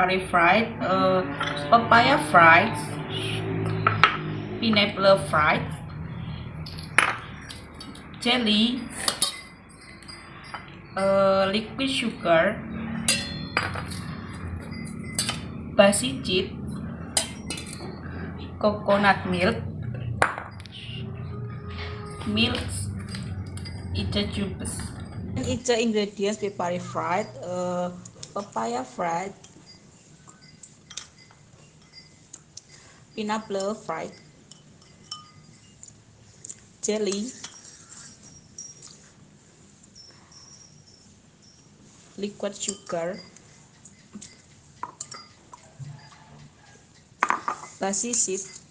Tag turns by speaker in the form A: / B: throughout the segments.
A: peppery fried, papaya fried, pineapple fried, jelly, liquid sugar, basi cheese, coconut milk, each cubes. Each ingredients peppery fried, papaya fried, pineapple fried, jelly, liquid sugar, basi cheese,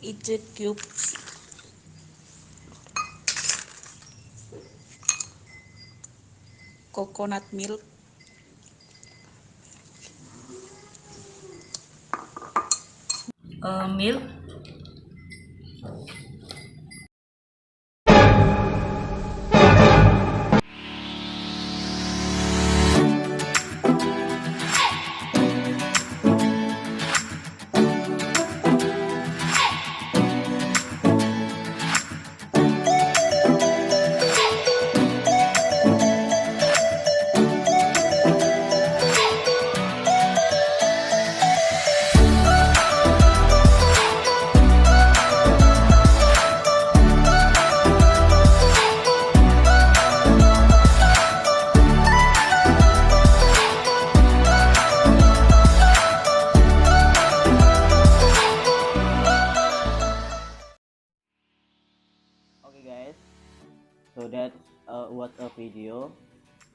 A: each cubes, coconut milk, milk,
B: Okay guys, so that was a video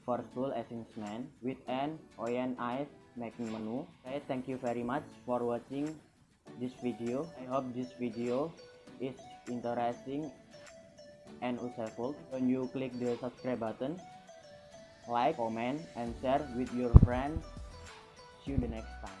B: for school assessment with an oyen ice making menu. Okay, thank you very much for watching this video. I hope this video is interesting and useful. When you click the subscribe button, like, comment, and share with your friends. See you the next time.